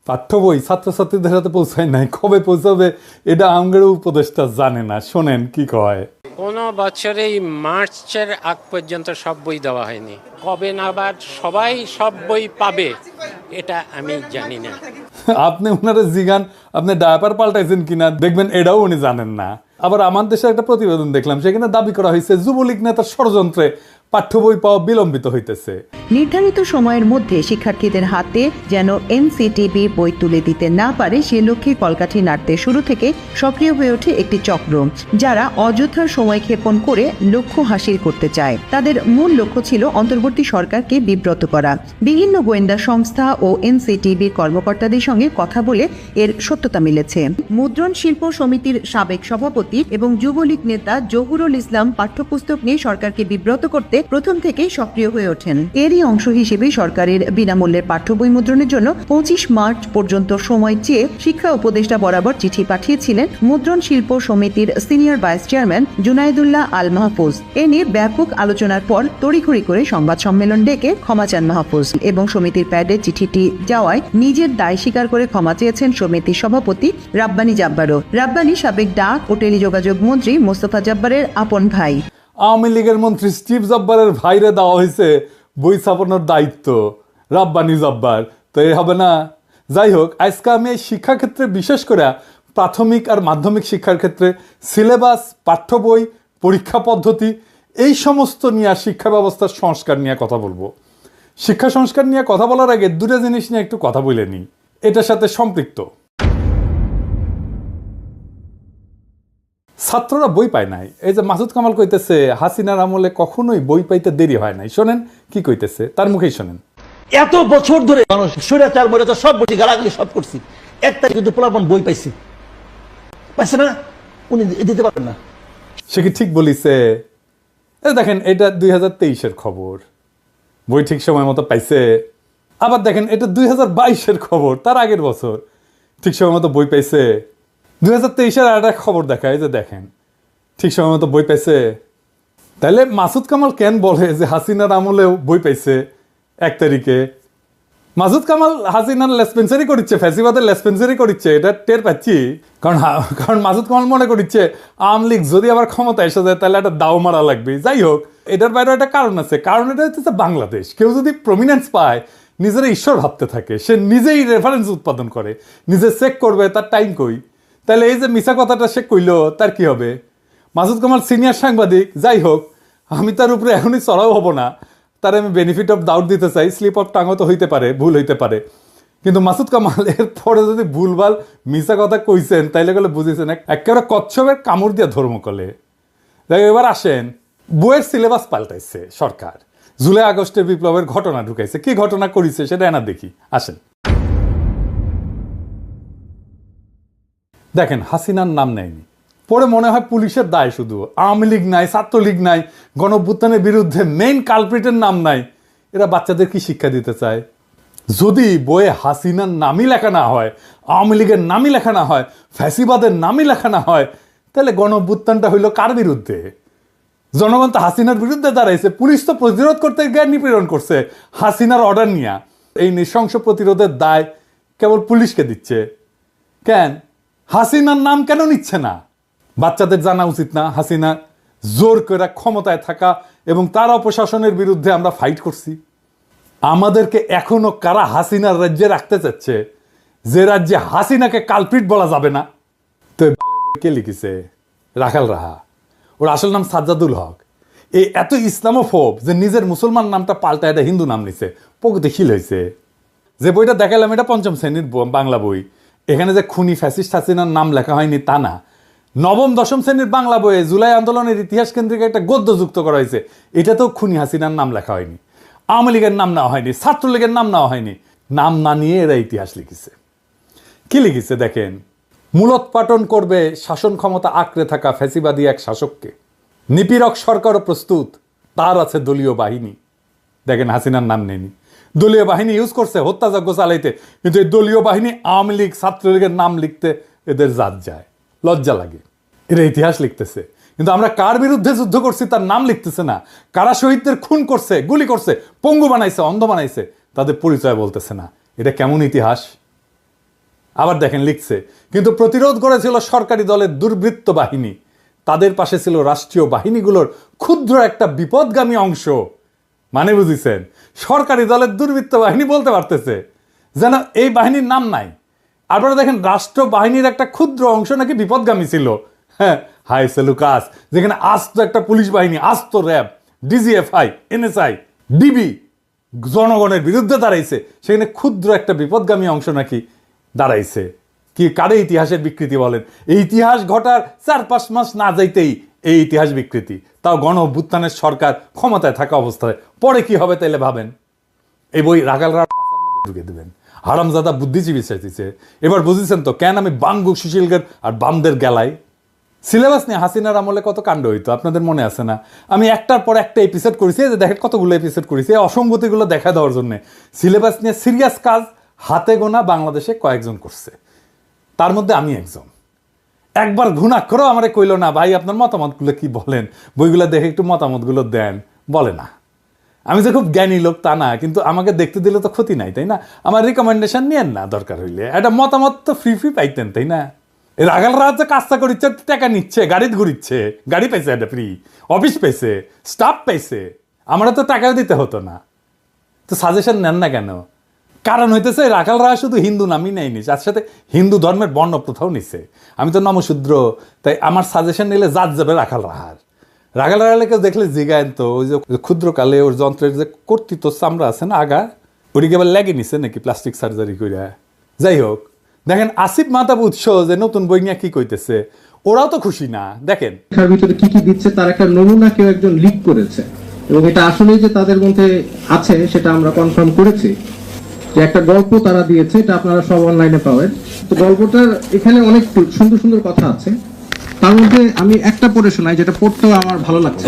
পাঠ্য বই ছাত্রছাত্রীদের হাতে পৌঁছায় নাই, কবে পৌঁছাবে এটা আমগের উপদেষ্টা জানে না। শোনেন কি কয়। কোনো বছরেই মার্চের আগ পর্যন্ত সব বই দেওয়া হয়নি। কবে নাগাদ সবাই সব বই পাবে এটা আমি জানি না। আপনি ওনারা জিগান আপনি ডায়াপার পাল্টাইছেন কিনা, দেখবেন এটাও উনি জানেন না। আবার আমার দেশে একটা প্রতিবেদন দেখলাম, সেখানে দাবি করা হয়েছে যুবলীগ নেতার ষড়যন্ত্রে পাঠ্য বই পাওয়া বিলম্বিত হইতেছে। নির্ধারিত সময়ের মধ্যে শিক্ষার্থীদের হাতে যেন এনসিটিবি বই তুলে দিতে না পারে সে লক্ষ্যে কলকাঠি নাড়তে শুরু থেকে সক্রিয় হয়ে ওঠে একটি চক্র, যারা অযথার সময় ক্ষেপণ করে লক্ষ্য হাসিল করতে চায়। তাদের মূল লক্ষ্য ছিল অন্তর্বর্তী সরকারকে বিব্রত করা। বিভিন্ন গোয়েন্দা সংস্থা ও এনসিটিবির কর্মকর্তাদের সঙ্গে কথা বলে এর সত্যতা মিলেছে। মুদ্রণ শিল্প সমিতির সাবেক সভাপতি এবং যুবলীগ নেতা জহুরুল ইসলাম পাঠ্যপুস্তক নিয়ে সরকারকে বিব্রত করতে প্রথম থেকেই সক্রিয় হয়ে ওঠেন। এরই অংশ হিসেবে সরকারের বিনামূল্যের পাঠ্য বই মুদ্রণের জন্য 25 মার্চ পর্যন্ত সময় চেয়ে শিক্ষা উপদেষ্টা বরাবর চিঠি পাঠিয়েছিলেন মুদ্রণ শিল্প সমিতির সিনিয়র ভাইস চেয়ারম্যান জুনাইদুল্লাহ আল মাহফুজ। এ নিয়ে ব্যাপক আলোচনার পর তড়িঘড়ি করে সংবাদ সম্মেলন ডেকে ক্ষমা চান মাহফুজ এবং সমিতির প্যাডে চিঠিটি যাওয়ায় নিজের দায় স্বীকার করে ক্ষমা চেয়েছেন সমিতির সভাপতি রাব্বানী জাব্বারও। রাব্বানী সাবেক ডাক ও টেলিযোগাযোগ মন্ত্রী মোস্তফা জাব্বারের আপন ভাই। আওয়ামী লীগের মন্ত্রী স্টিভ জব্বারের ভাইরে দেওয়া হয়েছে বই ছাপানোর দায়িত্ব, রাব্বানী জব্বার। তো এই হবে না? যাই হোক, আজকে আমি এই শিক্ষাক্ষেত্রে বিশেষ করে প্রাথমিক আর মাধ্যমিক শিক্ষার ক্ষেত্রে সিলেবাস, পাঠ্য বই, পরীক্ষা পদ্ধতি এই সমস্ত নিয়ে শিক্ষা ব্যবস্থার সংস্কার নিয়ে কথা বলবো। শিক্ষা সংস্কার নিয়ে কথা বলার আগে দুটো জিনিস নিয়ে একটু কথা বলে নিই, এটার সাথে সম্পৃক্ত। ছাত্ররা বই পায় নাই। এই যে মাসুদ কামাল কইতেছে হাসিনার আমলে কখনোই বই পাইতে দেরি হয় নাই। শোনেন কি কইতেছে, তার মুখেই শোনেন। এত বছর ধরে মানুষ স্বৈরাচার মৈরাচার সব বলছি, গালাগালি সব করছি, একটা কিন্তু পোলাপন বই পাইছে না, উনি দিতে পারবেন না। সে কি ঠিক বলিছে? দেখেন এটা 2023-এর খবর, বই ঠিক সময় মতো পাইছে। আবার দেখেন এটা 2022-এর খবর, তার আগের বছর ঠিক সময় মতো বই পাইছে। 2023-এর আর একটা খবর দেখায় যে দেখেন ঠিক সময় মতো বই পাইছে। তাহলে মাসুদ কামাল কেন বলে যে হাসিনার আমলেও বই পাইছে 1 তারিখে? মাসুদ কামাল হাসিনার লেসপেন্সারি করিচ্ছে, ফ্যাসিবাদের লেসপেন্সারি করিচ্ছে, এটা টের পাচ্ছি। কারণ মাসুদ কামাল মনে করিচ্ছে আওয়ামী লীগ যদি আবার ক্ষমতা এসে যায় তাহলে একটা দাও মারা লাগবে। যাই হোক, এটার বাইরে একটা কারণ আছে। কারণ এটা হচ্ছে বাংলাদেশ। কেউ যদি প্রমিনেন্স পায়, নিজেরা ঈশ্বর ভাবতে থাকে, সে নিজেই রেফারেন্স উৎপাদন করে, নিজে চেক করবে তার টাইম কই। তাহলে এই যে মিছা কথাটা সে কইল, তার কি হবে? মাসুদ কামাল সিনিয়র সাংবাদিক, যাই হোক, আমি তার উপরে এখনই চড়াও হব না, তার আমি বেনিফিট অফ ডাউট দিতে চাই। স্লিপ অফ টাঙও তো হইতে পারে, ভুল হইতে পারে, কিন্তু মাসুদ কামাল এর পরে যদি ভুলভাল মিছা কথা কইছেন তাইলে গেলে বুঝেছেন একেবারে কচ্ছপের কামড় দিয়ে ধর্ম কলে। এবার আসেন, বইয়ের সিলেবাস পাল্টাইছে সরকার, জুলাই আগস্টের বিপ্লবের ঘটনা ঢুকাইছে। কি ঘটনা করিছে সেটা এনা দেখি, আসেন। দেখেন হাসিনার নাম নেয়নি, পরে মনে হয় পুলিশের দায় শুধু, আওয়ামী লীগ নাই, ছাত্রলীগ নাই, গণঅভ্যুত্থানের বিরুদ্ধে মেইন কালপ্রিটের নাম নাই। এরা বাচ্চাদের কি শিক্ষা দিতে চায়? যদি বইয়ে হাসিনার নামই লেখা না হয়, আওয়ামী লীগের নামই লেখা না হয়, ফ্যাসিবাদের নামই লেখা না হয়, তাহলে গণঅভ্যুত্থানটা হইল কার বিরুদ্ধে? জনগণ তো হাসিনার বিরুদ্ধে দাঁড়াইছে, পুলিশ তো প্রতিরোধ করতে গিয়ে নিপীড়ন করছে হাসিনার অর্ডার নিয়ে। এই নৃশংস প্রতিরোধের দায় কেবল পুলিশকে দিচ্ছে কেন? হাসিনার নাম কেন নিচ্ছে না? বাচ্চাদের জানা উচিত না হাসিনা জোর করে ক্ষমতায় থাকা এবং তার অপশাসনের বিরুদ্ধে আমরা ফাইট করছি? আমাদেরকে এখনো কারা হাসিনার রাজ্যে রাখতে চাচ্ছে, যে রাজ্যে হাসিনাকে কালপ্রিট বলা যাবে না? তো কে লিখেছে? রাখাল রাহা, ওর আসল নাম সাজ্জাদুল হক। এই এত ইসলামোফোব যে নিজের মুসলমান নামটা পাল্টা এটা হিন্দু নাম নিছে, প্রগতিশীল হয়েছে। যে বইটা দেখালাম এটা 5ম শ্রেণীর বাংলা বই, এখানে যে খুনি ফ্যাসিস্ট হাসিনার নাম লেখা হয়নি তা না। 9ম 10ম শ্রেণীর বাংলা বইয়ে জুলাই আন্দোলনের ইতিহাস কেন্দ্রিক একটা গদ্য যুক্ত করা হয়েছে, এটাতেও খুনি হাসিনার নাম লেখা হয়নি, আওয়ামী লীগের নাম নেওয়া হয়নি, ছাত্রলীগের নাম নেওয়া হয়নি। নাম না নিয়ে এরা ইতিহাস লিখেছে। কি লিখেছে দেখেন, মূলোৎপাটন করবে শাসন ক্ষমতা আঁকড়ে থাকা ফ্যাসিবাদী এক শাসককে, নিপীড়ক সরকারও প্রস্তুত, তার আছে দলীয় বাহিনী। দেখেন হাসিনার নাম নেয়নি, দলীয় বাহিনী ইউজ করছে হত্যাযজ্ঞ চালাইতে, কিন্তু এই দলীয় বাহিনী আওয়ামী লীগ ছাত্রলীগের নাম লিখতে এদের জাত যায়, লজ্জা লাগে। এরা ইতিহাস লিখতেছে, কিন্তু আমরা কার বিরুদ্ধে যুদ্ধ করছি তার নাম লিখতেছে না। কারা শহীদদের খুন করছে, গুলি করছে, পঙ্গু বানাইছে, অন্ধ বানাইছে, তাদের পরিচয় বলতেছে না। এটা কেমন ইতিহাস? আবার দেখেন লিখছে, কিন্তু প্রতিরোধ করেছিল সরকারি দলের দুর্বৃত্ত বাহিনী, তাদের পাশে ছিল রাষ্ট্রীয় বাহিনীগুলোর ক্ষুদ্র একটা বিপদগামী অংশ। মানে বুঝিছেন, সরকারি দলের দুর্বৃত্ত বাহিনী বলতে পারতেছে, যেন এই বাহিনীর নাম নাই। আপনারা দেখেন রাষ্ট্র বাহিনীর একটা ক্ষুদ্র অংশ নাকি বিপদগামী ছিল। হ্যাঁ, হাই সেলুকাস, যেখানে আস্ত একটা পুলিশ বাহিনী, আস্ত র্যাব, ডিজিএফআই, এনএসআই, ডিবি জনগণের বিরুদ্ধে দাঁড়াইছে, সেখানে ক্ষুদ্র একটা বিপদগামী অংশ নাকি দাঁড়াইছে। কি কারে ইতিহাসের বিকৃতি বলেন? এই ইতিহাস ঘটার 4-5 মাস না যাইতেই এই ইতিহাস বিকৃতি, তাও গণ অভ্যুত্থানের সরকার ক্ষমতায় থাকা অবস্থায়। পরে কি হবে তাইলে ভাবেন। এই বই রাখালরা ঢুকে দেবেন, হারামজাদা বুদ্ধিজীবী চাইতেছে। এবার বুঝেছেন তো কেন আমি বাঙ্গু সুশীলগের আর বামদের গেলাই। সিলেবাস নিয়ে হাসিনার আমলে কত কাণ্ড হইতো আপনাদের মনে আছে না? আমি একটার পর একটা এপিসোড করেছি, যে দেখেন কতগুলো এপিসোড করেছি এই অসঙ্গতিগুলো দেখা দেওয়ার জন্য। সিলেবাস নিয়ে সিরিয়াস কাজ হাতে গোনা বাংলাদেশে কয়েকজন করছে, তার মধ্যে আমি একজন। একবার ঘুণাক্ষরও আমারে কইল না, ভাই আপনার মতামতগুলো কি বলেন, বইগুলো দেখে একটু মতামতগুলো দেন, বলে না। আমি যে খুব জ্ঞানী লোক তা না, কিন্তু আমাকে দেখতে দিলে তো ক্ষতি নাই, তাই না? আমার রিকমেন্ডেশন নিয়েন না, দরকার হইলে একটা মতামত তো ফ্রি পাইতেন, তাই না? রাখালরা যে কাজটা করিচ্ছে, টাকা নিচ্ছে, গাড়িতে ঘুরিচ্ছে, গাড়ি পাইছে একটা ফ্রি, অফিস পাইছে, স্টাফ পাইছে, আমরা তো টাকাও দিতে হতো না। তো সাজেশন নেন না কেন? কারণ হইতেছে রাখালরা শুধু হিন্দু নামই নেয়নি, তার সাথে হিন্দু ধর্মের বর্ণ প্রথাও নিছে। আমি তো নমশূদ্র, তাই আমার সাজেশন নিলে জাত যাবে রাখাল রাহার। রাখাল রাহালে কেউ দেখলে জিগায়েন তো, ওই যে ক্ষুদ্রকালে ওর যন্ত্রের যে কর্তৃত্ব চামড়া আছে না আগা, ওটিকে আবার লেগে নিছে নাকি প্লাস্টিক সার্জারি করে। যাই হোক, দেখেন আসিফ মাহতাব উৎস যে নতুন বই নিয়ে কি কইতেছে, ওরাও তো খুশি না। দেখেন তার ভিতরে কি কি দিচ্ছে তার একটা নমুনা কেউ একজন লিক করেছে, এবং এটা আসলেই যে তাদের মধ্যে আছে সেটা আমরা কনফার্ম করেছি। যে একটা গল্প তারা দিয়েছে, এটা আপনারা সব অনলাইনে পাবেন। তো গল্পটার এখানে অনেক সুন্দর সুন্দর কথা আছে, তার মধ্যে আমি একটা পড়ে শোনাই, যেটা পড়তেও আমার ভালো লাগছে।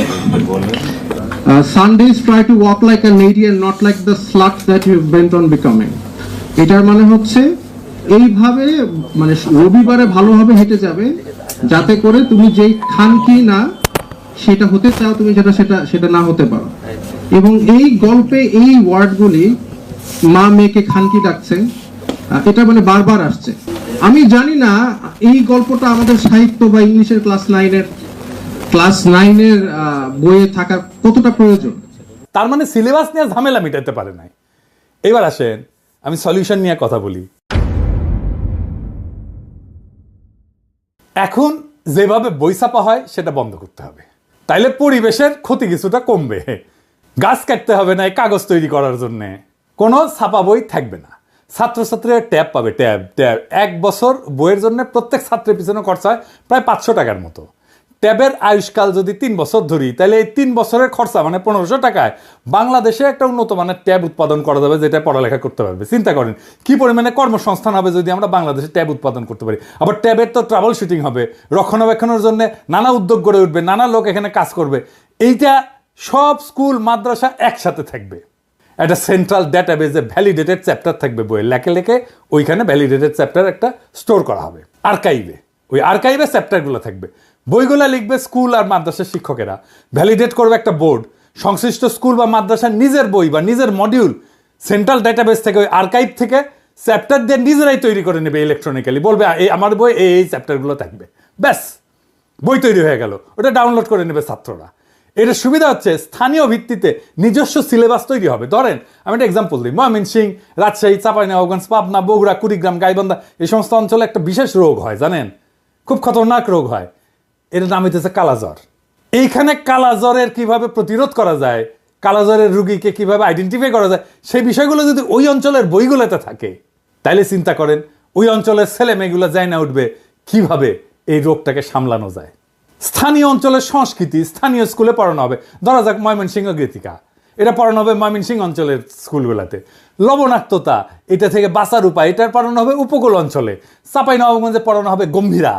Sundays try to walk like a lady and not like the slut that you bent on becoming. এটার মানে হচ্ছে এইভাবে, মানে রবিবারে ভালোভাবে হেঁটে যাবে, যাতে করে তুমি যেই খানকি না সেটা হতে চাও, তুমি সেটা না হতে পারো। এবং এই গল্পে এই ওয়ার্ডগুলি, মা মেয়েকে খানকি ডাকছে, এটা মানে বারবার আসছে। আমি জানি না এই গল্পটা আমাদের সাহিত্য বা ইংলিশের ক্লাস 9-এর বইয়ে থাকা কতটা প্রয়োজন। তার মানে সিলেবাস নিয়ে ঝামেলা মিটাতে পারে নাই। এবার আসেন আমি সলিউশন নিয়ে কথা বলি। এখন যেভাবে বই ছাপা হয় সেটা বন্ধ করতে হবে, তাইলে পরিবেশের ক্ষতি কিছুটা কমবে। গাছ কাটতে হবে না কাগজ তৈরি করার জন্য, কোনো ছাপা বই থাকবে না। ছাত্রছাত্রীরা ট্যাব পাবে, ট্যাব 1 বছর বইয়ের জন্য প্রত্যেক ছাত্রের পিছনে খরচা হয় প্রায় 500 টাকার মতো। ট্যাবের আয়ুষ্কাল যদি 3 বছর ধরি, তাহলে এই 3 বছরের খরচা মানে 1500 টাকায় বাংলাদেশে একটা উন্নত মানের ট্যাব উৎপাদন করা যাবে, যেটা পড়ালেখা করতে পারবে। চিন্তা করেন কি পরিমাণে কর্মসংস্থান হবে যদি আমরা বাংলাদেশে ট্যাব উৎপাদন করতে পারি। আবার ট্যাবের তো ট্রাভেল শুটিং হবে, রক্ষণাবেক্ষণের জন্য নানা উদ্যোগ গড়ে উঠবে, নানা লোক এখানে কাজ করবে। এইটা সব স্কুল মাদ্রাসা একসাথে থাকবে, একটা সেন্ট্রাল ডেটাবেজে ভ্যালিডেটেড চ্যাপ্টার থাকবে, বইয়ের লেখে লেখে ওইখানে ভ্যালিডেটেড চ্যাপ্টার একটা স্টোর করা হবে আর্কাইভে। ওই আর্কাইভে চ্যাপ্টারগুলো থাকবে, বইগুলো লিখবে স্কুল আর মাদ্রাসার শিক্ষকেরা, ভ্যালিডেট করবে একটা বোর্ড। সংশ্লিষ্ট স্কুল বা মাদ্রাসার নিজের বই বা নিজের মডিউল সেন্ট্রাল ডেটাবেস থেকে, ওই আর্কাইভ থেকে চ্যাপ্টার দিয়ে নিজেরাই তৈরি করে নেবে ইলেকট্রনিক্যালি, বলবে এই আমার বই এই চ্যাপ্টারগুলো থাকবে, ব্যাস বই তৈরি হয়ে গেল। ওটা ডাউনলোড করে নেবে ছাত্ররা। এটা সুবিধা হচ্ছে স্থানীয় ভিত্তিতে নিজস্ব সিলেবাস তৈরি হবে। ধরেন আমি একটা এক্সাম্পল দিই, ময়মনসিংহ, রাজশাহী, চাঁপাইনবাবগঞ্জ, পাবনা, বগুড়া, কুড়িগ্রাম, গাইবান্ধা, এই সমস্ত অঞ্চলে একটা বিশেষ রোগ হয়, জানেন, খুব খতরনাক রোগ হয়। এটার নাম হইতেছে কালাজ্বর। এইখানে কালাজ্বরের কিভাবে প্রতিরোধ করা যায়, কালাজ্বরের রুগীকে কিভাবে আইডেন্টিফাই করা যায়, সেই বিষয়গুলো যদি ওই অঞ্চলের বইগুলোতে থাকে, তাইলে চিন্তা করেন ওই অঞ্চলের ছেলে মেয়েগুলো যায় না উঠবে কিভাবে এই রোগটাকে সামলানো যায়। স্থানীয় অঞ্চলের সংস্কৃতি স্থানীয় স্কুলে পড়ানো হবে। ধরা যাক ময়মনসিংহ গীতিকা, এটা পড়ানো হবে ময়মনসিংহ অঞ্চলের স্কুলগুলোতে। লবণাক্ততা, এটা থেকে বাঁচার উপায়, এটার পড়ানো হবে উপকূল অঞ্চলে। চাঁপাইনবাবগঞ্জে পড়ানো হবে গম্ভীরা,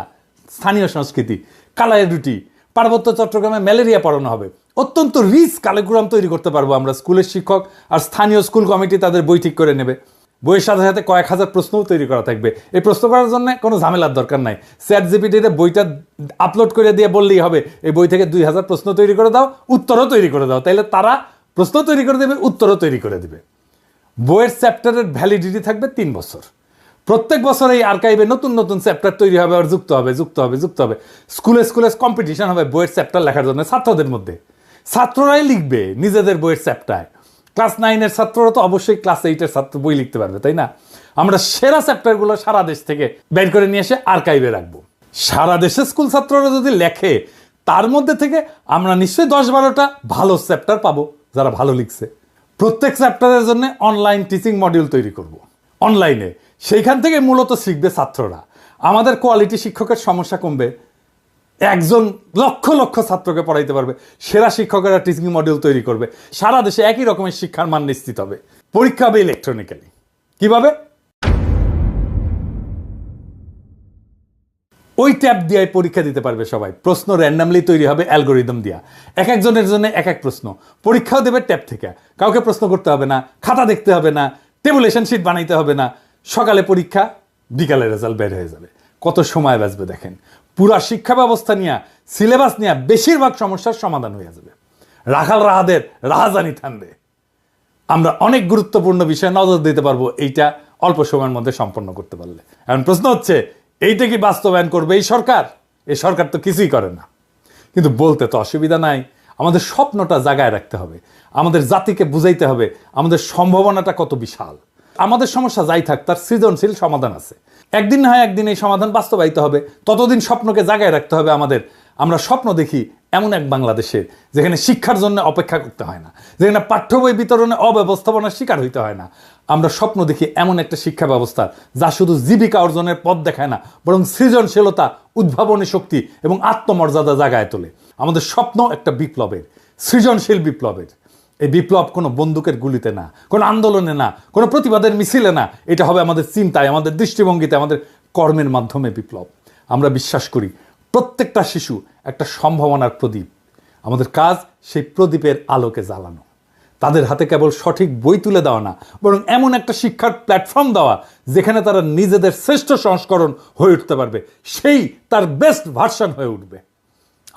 স্থানীয় সংস্কৃতি। কালাইয়ের রুটি, পার্বত্য চট্টগ্রামে ম্যালেরিয়া পড়ানো হবে। অত্যন্ত রিচ কারিকুলাম তৈরি করতে পারবো আমরা। স্কুলের শিক্ষক আর স্থানীয় স্কুল কমিটি তাদের বই ঠিক করে নেবে। বইয়ের সাথে সাথে কয়েক হাজার প্রশ্নও তৈরি করা থাকবে। এই প্রশ্ন করার জন্য কোনো ঝামেলার দরকার নাই। চ্যাটজিপিটিতে বইটা আপলোড করে দিয়ে বললেই হবে এই বই থেকে 2000 প্রশ্ন তৈরি করে দাও, উত্তরও তৈরি করে দাও, তাইলে তারা প্রশ্ন তৈরি করে দেবে, উত্তরও তৈরি করে দেবে। বইয়ের চ্যাপ্টারের ভ্যালিডিটি থাকবে 3 বছর। প্রত্যেক বছর এই আর্কাইভে নতুন নতুন চ্যাপ্টার তৈরি হবে আর যুক্ত হবে। স্কুলে কম্পিটিশন হবে বইয়ের চ্যাপ্টার লেখার জন্য ছাত্রদের মধ্যে। ছাত্ররাই লিখবে নিজেদের বইয়ের চ্যাপ্টার। ক্লাস 9-এর ছাত্ররা তো অবশ্যই ক্লাস 8-এর ছাত্র বই লিখতে পারবে, তাই না? আমরা সেরা চ্যাপ্টারগুলো সারা দেশ থেকে বের করে নিয়ে এসে আর্কাইভে রাখবো। সারা দেশে স্কুল ছাত্ররা যদি লেখে, তার মধ্যে থেকে আমরা নিশ্চয়ই 10-12টা ভালো চ্যাপ্টার পাবো যারা ভালো লিখছে। প্রত্যেক চ্যাপ্টারের জন্য অনলাইন টিচিং মডিউল তৈরি করব অনলাইনে। সেইখান থেকে মূলত শিখবে ছাত্ররা। আমাদের কোয়ালিটি শিক্ষকের সমস্যা কমবে, একজন লক্ষ লক্ষ ছাত্রকে পড়াইতে পারবে। সেরা শিক্ষকেরা টিচিং মডিউল তৈরি করবে। সারা দেশে একই রকমের শিক্ষার মান নিশ্চিত হবে। পরীক্ষা হবে ইলেকট্রনিক্যালি। কিভাবে? ওই ট্যাব দিয়ে পরীক্ষা দিতে পারবে সবাই। প্রশ্ন র্যান্ডামলি তৈরি হবে অ্যালগোরিদম দিয়া। এক একজনের জন্য এক এক প্রশ্ন। পরীক্ষাও দেবে ট্যাব থেকে। কাউকে প্রশ্ন করতে হবে না, খাতা দেখতে হবে না, টেবুলেশন শিট বানাইতে হবে না। সকালে পরীক্ষা, বিকালে রেজাল্ট বের হয়ে যাবে। কত সময় বাঁচবে দেখেন। পুরা শিক্ষা ব্যবস্থা নিয়ে, সিলেবাস নিয়ে বেশিরভাগ সমস্যার সমাধান হয়ে যাবে। রাখাল রাহাদের রাহাজানি থামবে। আমরা অনেক গুরুত্বপূর্ণ বিষয়ে নজর দিতে পারবো এইটা অল্প সময়ের মধ্যে সম্পন্ন করতে পারলে। এখন প্রশ্ন হচ্ছে, এইটা কি বাস্তবায়ন করবে এই সরকার? এই সরকার তো কিছুই করে না, কিন্তু বলতে তো অসুবিধা নাই। আমাদের স্বপ্নটা জাগায় রাখতে হবে, আমাদের জাতিকে বুঝাইতে হবে আমাদের সম্ভাবনাটা কত বিশাল। আমাদের সমস্যা যাই থাক, তার সৃজনশীল সমাধান আছে। একদিন না হয় একদিন এই সমাধান বাস্তবায়িত হবে। ততদিন স্বপ্নকে জাগায় রাখতে হবে আমাদের। আমরা স্বপ্ন দেখি এমন এক বাংলাদেশে যেখানে শিক্ষার জন্য অপেক্ষা করতে হয় না, যেখানে পাঠ্য বই বিতরণে অব্যবস্থাপনার শিকার হইতে হয় না। আমরা স্বপ্ন দেখি এমন একটা শিক্ষা ব্যবস্থা যা শুধু জীবিকা অর্জনের পথ দেখায় না, বরং সৃজনশীলতা, উদ্ভাবনী শক্তি এবং আত্মমর্যাদা জাগায় তোলে। আমাদের স্বপ্ন একটা বিপ্লবের, সৃজনশীল বিপ্লবের। এই বিপ্লব কোনো বন্দুকের গুলিতে না, কোনো আন্দোলনে না, কোনো প্রতিবাদের মিছিলে না। এটা হবে আমাদের চিন্তায়, আমাদের দৃষ্টিভঙ্গিতে, আমাদের কর্মের মাধ্যমে বিপ্লব। আমরা বিশ্বাস করি প্রত্যেকটা শিশু একটা সম্ভাবনার প্রদীপ। আমাদের কাজ সেই প্রদীপের আলোকে জ্বালানো। তাদের হাতে কেবল সঠিক বই তুলে দেওয়া না, বরং এমন একটা শিক্ষার প্ল্যাটফর্ম দেওয়া যেখানে তারা নিজেদের শ্রেষ্ঠ সংস্করণ হয়ে উঠতে পারবে, সেই তার বেস্ট ভার্সন হয়ে উঠবে।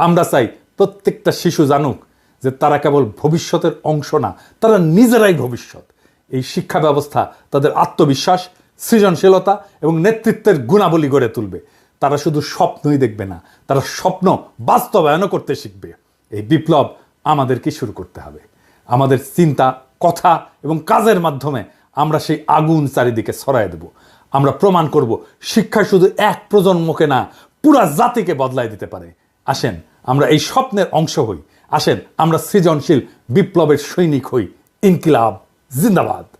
আমরা চাই প্রত্যেকটা শিশু জানুক যে তারা কেবল ভবিষ্যতের অংশ না, তারা নিজেরাই ভবিষ্যৎ। এই শিক্ষা ব্যবস্থা তাদের আত্মবিশ্বাস, সৃজনশীলতা এবং নেতৃত্বের গুণাবলী গড়ে তুলবে। তারা শুধু স্বপ্নই দেখবে না, তারা স্বপ্ন বাস্তবায়নও করতে শিখবে। এই বিপ্লব আমাদেরকে শুরু করতে হবে। আমাদের চিন্তা, কথা এবং কাজের মাধ্যমে আমরা সেই আগুন চারিদিকে ছড়ায় দেব। আমরা প্রমাণ করব শিক্ষা শুধু এক প্রজন্মকে না, পুরা জাতিকে বদলায় দিতে পারে। আসেন আমরা এই স্বপ্নের অংশ হই। আসেন আমরা সৃজনশীল বিপ্লবের সৈনিক হই। ইনকিলাব জিন্দাবাদ।